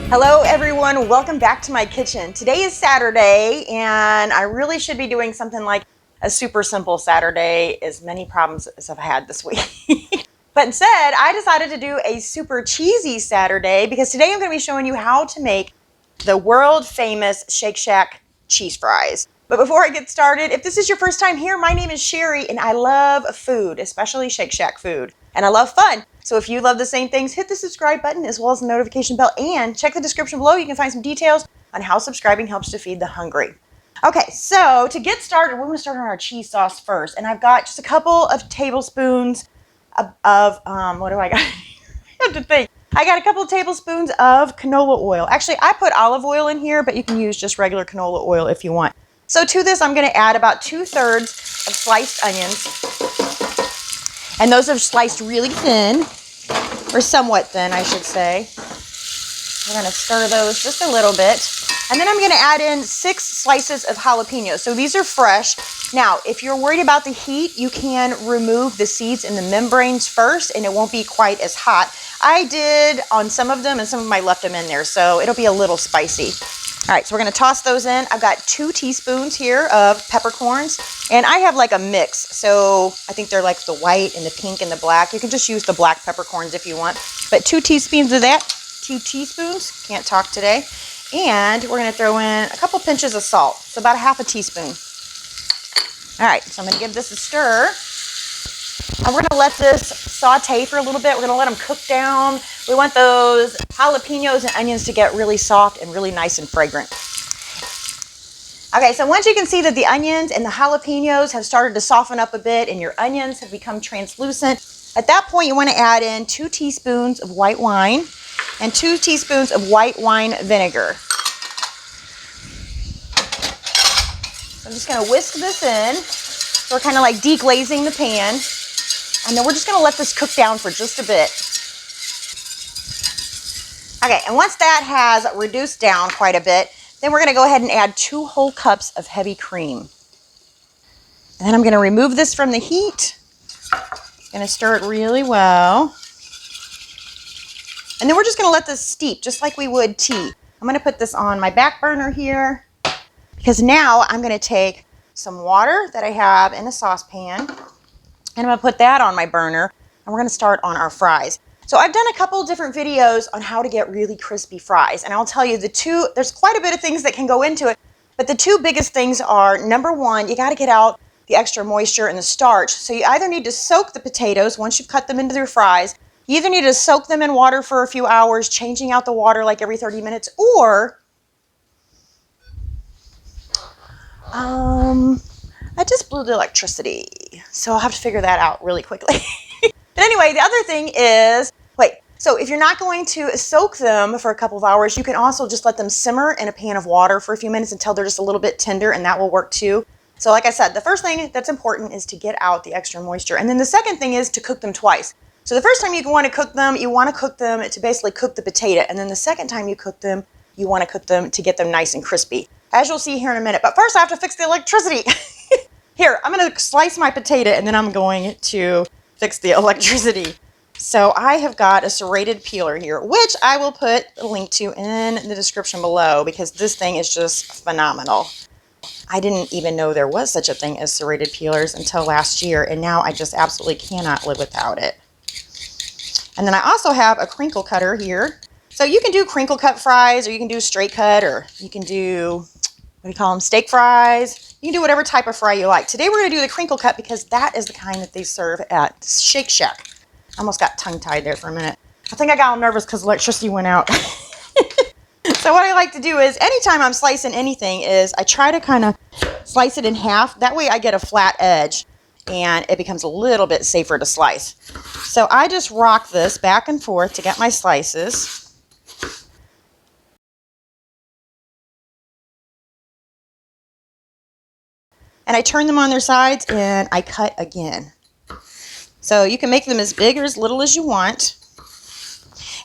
Hello everyone, welcome back to my kitchen. Today is Saturday and I really should be doing something like a super simple Saturday, as many problems as I've had this week. But instead, I decided to do a super cheesy Saturday because today I'm going to be showing you how to make the world famous Shake Shack cheese fries. But before I get started, if this is your first time here, my name is Cheri and I love food, especially Shake Shack food. And I love fun. So if you love the same things, hit the subscribe button as well as the notification bell and check the description below. You can find some details on how subscribing helps to feed the hungry. Okay, so to get started, we're going to start on our cheese sauce first. And I've got just a couple of tablespoons of what do I got? I have to think. I got a couple of tablespoons of canola oil. Actually, I put olive oil in here, but you can use just regular canola oil if you want. So to this, I'm going to add about 2/3 of sliced onions. And those are sliced really thin, or somewhat thin, I should say. We're going to stir those just a little bit. And then I'm going to add in 6 slices of jalapenos. So these are fresh. Now, if you're worried about the heat, you can remove the seeds and the membranes first, and it won't be quite as hot. I did on some of them, and some of them I left them in there, so it'll be a little spicy. All right, so we're going to toss those in. I've got 2 teaspoons here of peppercorns, and I have like a mix. So I think they're like the white and the pink and the black. You can just use the black peppercorns if you want. But 2 teaspoons of that, 2 teaspoons, can't talk today. And we're going to throw in a couple pinches of salt, so about a half a teaspoon. All right, so I'm going to give this a stir. And we're going to let this saute for a little bit. We're going to let them cook down. We want those jalapenos and onions to get really soft and really nice and fragrant. Okay, so once you can see that the onions and the jalapenos have started to soften up a bit and your onions have become translucent, at that point you want to add in 2 teaspoons of white wine and 2 teaspoons of white wine vinegar. So I'm just going to whisk this in. So we're kind of like deglazing the pan. And then we're just going to let this cook down for just a bit. Okay, and once that has reduced down quite a bit, then we're going to go ahead and add 2 whole cups of heavy cream. And then I'm going to remove this from the heat. Going to stir it really well. And then we're just going to let this steep just like we would tea. I'm going to put this on my back burner here because now I'm going to take some water that I have in a saucepan. And I'm going to put that on my burner, and we're going to start on our fries. So I've done a couple different videos on how to get really crispy fries, and I'll tell you there's quite a bit of things that can go into it, but the 2 biggest things are, number 1, you got to get out the extra moisture and the starch. So you either need to soak the potatoes once you've cut them into their fries, you either need to soak them in water for a few hours, changing out the water like every 30 minutes, or I just blew the electricity, so I'll have to figure that out really quickly. But anyway, the other thing is, so if you're not going to soak them for a couple of hours, you can also just let them simmer in a pan of water for a few minutes until they're just a little bit tender, and that will work too. So like I said, the first thing that's important is to get out the extra moisture. And then the second thing is to cook them twice. So the first time you want to cook them to basically cook the potato. And then the second time you cook them, you want to cook them to get them nice and crispy, as you'll see here in a minute. But first I have to fix the electricity. Here, I'm going to slice my potato and then I'm going to fix the electricity. So I have got a serrated peeler here, which I will put a link to in the description below because this thing is just phenomenal. I didn't even know there was such a thing as serrated peelers until last year, and now I just absolutely cannot live without it. And then I also have a crinkle cutter here. So you can do crinkle cut fries, or you can do straight cut, or you can do, what do you call them, steak fries. You can do whatever type of fry you like. Today we're going to do the crinkle cut because that is the kind that they serve at Shake Shack. I almost got tongue-tied there for a minute. I think I got all nervous because electricity went out. So what I like to do is, anytime I'm slicing anything, is I try to kind of slice it in half. That way I get a flat edge and it becomes a little bit safer to slice. So I just rock this back and forth to get my slices. And I turn them on their sides and I cut again. So you can make them as big or as little as you want.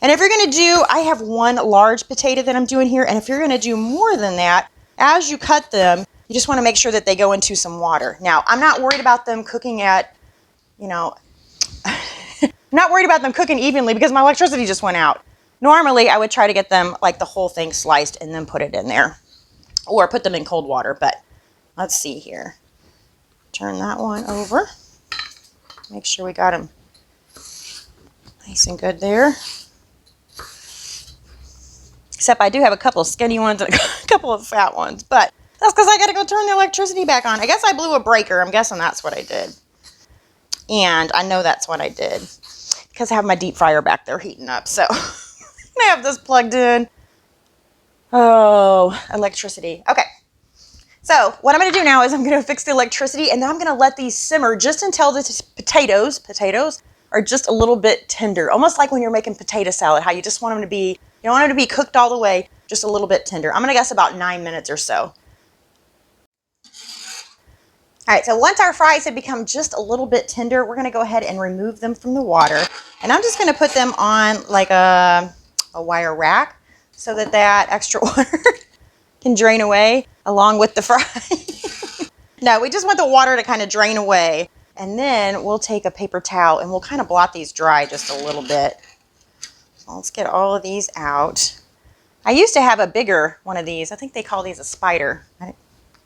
And if you're going to do, I have 1 large potato that I'm doing here, and if you're going to do more than that, as you cut them, you just want to make sure that they go into some water. Now, I'm not worried about them cooking at, I'm not worried about them cooking evenly because my electricity just went out. Normally, I would try to get them like the whole thing sliced and then put it in there, or put them in cold water. But let's see here. Turn that one over. Make sure we got them nice and good there. Except I do have a couple of skinny ones and a couple of fat ones, but that's because I got to go turn the electricity back on. I guess I blew a breaker. I'm guessing that's what I did. And I know that's what I did because I have my deep fryer back there heating up. So I have this plugged in. Oh, electricity. Okay. So what I'm going to do now is I'm going to fix the electricity, and then I'm going to let these simmer just until the potatoes are just a little bit tender. Almost like when you're making potato salad, how you just want them to be, you don't want them to be cooked all the way, just a little bit tender. I'm going to guess about 9 minutes or so. All right, so once our fries have become just a little bit tender, we're going to go ahead and remove them from the water. And I'm just going to put them on like a wire rack so that that extra water can drain away along with the fry. No, we just want the water to kind of drain away. And then we'll take a paper towel and we'll kind of blot these dry just a little bit. So let's get all of these out. I used to have a bigger one of these. I think they call these a spider.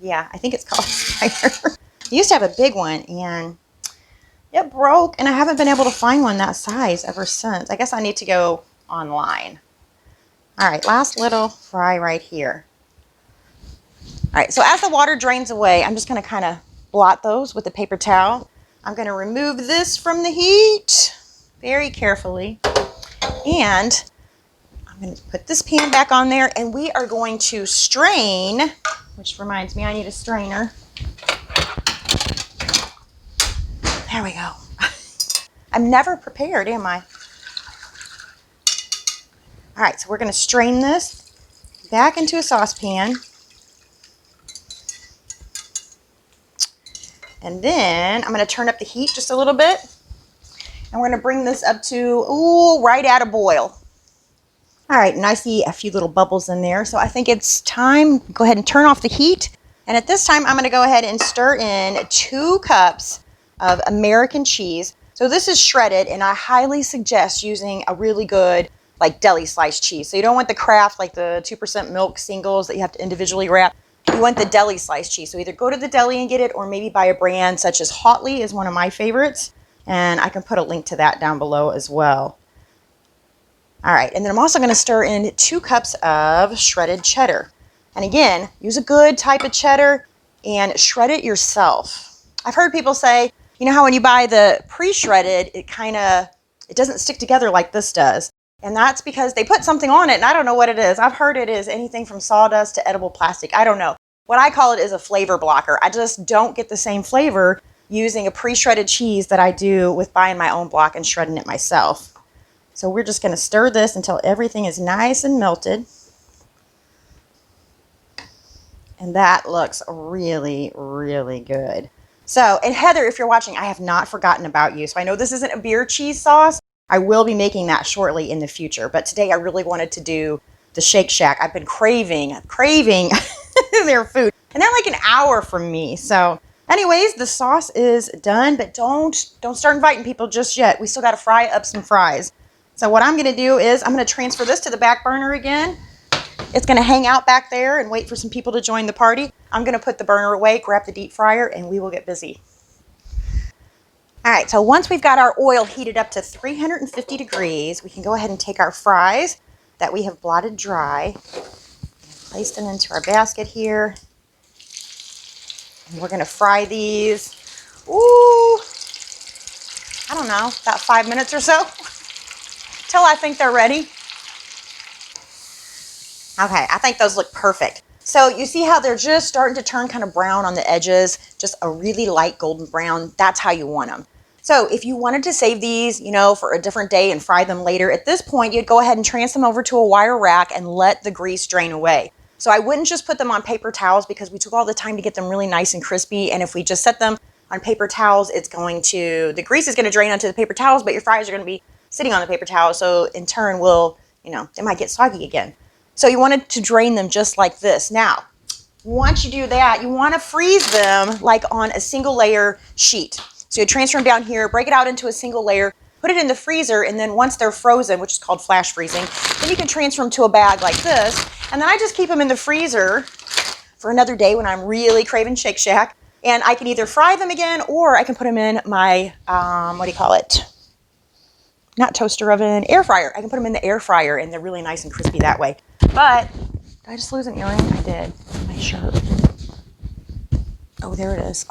Yeah, I think it's called a spider. I used to have a big one and it broke, and I haven't been able to find one that size ever since. I guess I need to go online. All right, last little fry right here. All right, so as the water drains away, I'm just going to kind of blot those with a paper towel. I'm going to remove this from the heat very carefully. And I'm going to put this pan back on there, and we are going to strain, which reminds me I need a strainer. There we go. I'm never prepared, am I? All right, so we're going to strain this back into a saucepan. And then I'm going to turn up the heat just a little bit. And we're going to bring this up to, right at a boil. All right, and I see a few little bubbles in there. So I think it's time to go ahead and turn off the heat. And at this time, I'm going to go ahead and stir in 2 cups of American cheese. So this is shredded, and I highly suggest using a really good like deli sliced cheese. So you don't want the Kraft, like the 2% milk singles that you have to individually wrap. You want the deli sliced cheese. So either go to the deli and get it, or maybe buy a brand such as Hotly is one of my favorites. And I can put a link to that down below as well. All right, and then I'm also going to stir in 2 cups of shredded cheddar. And again, use a good type of cheddar and shred it yourself. I've heard people say, you know how when you buy the pre-shredded, it doesn't stick together like this does. And that's because they put something on it, and I don't know what it is. I've heard it is anything from sawdust to edible plastic. I don't know. What I call it is a flavor blocker. I just don't get the same flavor using a pre-shredded cheese that I do with buying my own block and shredding it myself. So we're just going to stir this until everything is nice and melted. And that looks really, really good. So, and Heather, if you're watching, I have not forgotten about you. So I know this isn't a beer cheese sauce. I will be making that shortly in the future. But today I really wanted to do the Shake Shack. I've been craving their food. And they're like an hour from me. So anyways, the sauce is done, but don't start inviting people just yet. We still got to fry up some fries. So what I'm going to do is I'm going to transfer this to the back burner again. It's going to hang out back there and wait for some people to join the party. I'm going to put the burner away, grab the deep fryer, and we will get busy. All right, so once we've got our oil heated up to 350 degrees, we can go ahead and take our fries that we have blotted dry and place them into our basket here. And we're going to fry these, I don't know, about 5 minutes or so, till I think they're ready. Okay, I think those look perfect. So you see how they're just starting to turn kind of brown on the edges, just a really light golden brown. That's how you want them. So if you wanted to save these, for a different day and fry them later, at this point, you'd go ahead and transfer them over to a wire rack and let the grease drain away. So I wouldn't just put them on paper towels because we took all the time to get them really nice and crispy. And if we just set them on paper towels, the grease is going to drain onto the paper towels, but your fries are going to be sitting on the paper towel. So in turn, they might get soggy again. So you wanted to drain them just like this. Now, once you do that, you want to freeze them like on a single layer sheet. So you transfer them down here, break it out into a single layer. put it in the freezer, and then once they're frozen, which is called flash freezing, then you can transfer them to a bag like this. And then I just keep them in the freezer for another day when I'm really craving Shake Shack. And I can either fry them again, or I can put them in my, what do you call it? Not toaster oven, air fryer. I can put them in the air fryer, and they're really nice and crispy that way. But, did I just lose an earring? I did. My shirt. Oh, there it is.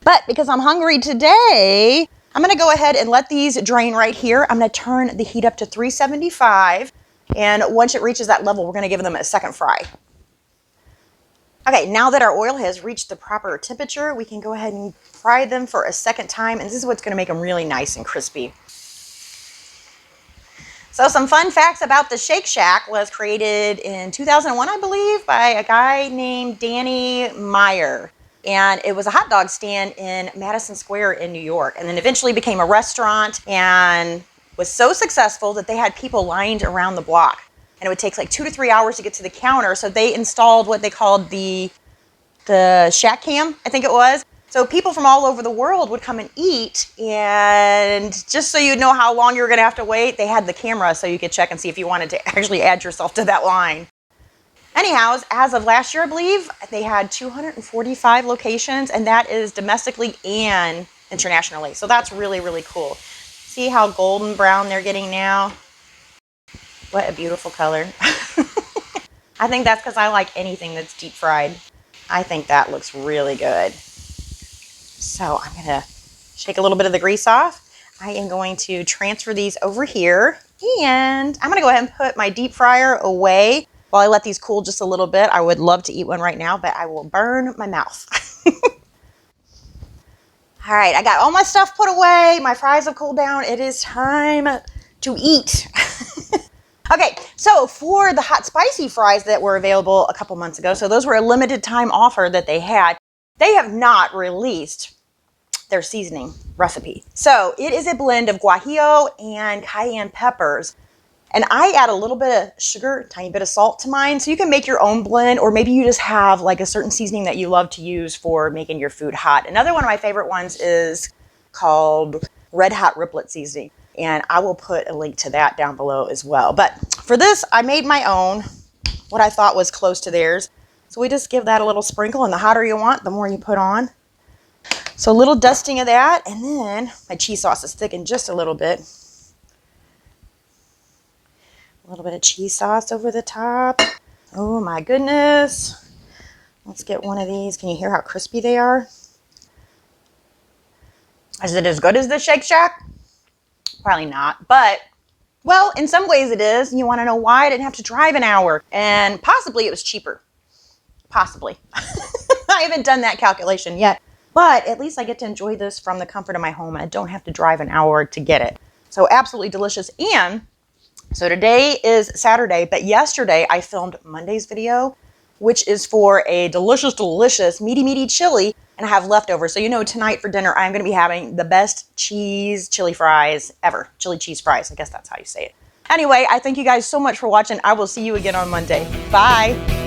But because I'm hungry today, I'm going to go ahead and let these drain right here. I'm going to turn the heat up to 375. And once it reaches that level, we're going to give them a second fry. Okay, now that our oil has reached the proper temperature, we can go ahead and fry them for a second time. And this is what's going to make them really nice and crispy. So some fun facts about the Shake Shack was created in 2001, I believe, by a guy named Danny Meyer. And it was a hot dog stand in Madison Square in New York, and then eventually became a restaurant and was so successful that they had people lined around the block. And it would take like 2 to 3 hours to get to the counter. So they installed what they called the Shack Cam, I think it was. So people from all over the world would come and eat, and just so you know how long you were going to have to wait, they had the camera so you could check and see if you wanted to actually add yourself to that line. Anyhow, as of last year, I believe, they had 245 locations, and that is domestically and internationally. So that's really, really cool. See how golden brown they're getting now? What a beautiful color. I think that's because I like anything that's deep fried. I think that looks really good. So I'm going to shake a little bit of the grease off. I am going to transfer these over here, and I'm going to go ahead and put my deep fryer away while I let these cool just a little bit. I would love to eat one right now, but I will burn my mouth. All right, I got all my stuff put away. My fries have cooled down. It is time to eat. Okay, so for the hot spicy fries that were available a couple months ago, so those were a limited time offer that they have not released their seasoning recipe. So it is a blend of guajillo and cayenne peppers. And I add a little bit of sugar, a tiny bit of salt to mine, so you can make your own blend, or maybe you just have like a certain seasoning that you love to use for making your food hot. Another one of my favorite ones is called Hot Riplet Seasoning, and I will put a link to that down below as well. But for this, I made my own, what I thought was close to theirs. So we just give that a little sprinkle, and the hotter you want, the more you put on. So a little dusting of that, and then my cheese sauce is thickened just a little bit. A little bit of cheese sauce over the top. Oh my goodness. Let's get one of these. Can you hear how crispy they are? Is it as good as the Shake Shack? Probably not, but well, in some ways it is. And you want to know why? I didn't have to drive an hour, and possibly it was cheaper. Possibly. I haven't done that calculation yet, but at least I get to enjoy this from the comfort of my home. I don't have to drive an hour to get it. So absolutely delicious. And so today is Saturday, but yesterday I filmed Monday's video, which is for a delicious, delicious meaty chili, and I have leftovers. So you know tonight for dinner I'm going to be having the best cheese chili fries ever. Chili cheese fries. I guess that's how you say it. Anyway, I thank you guys so much for watching. I will see you again on Monday. Bye.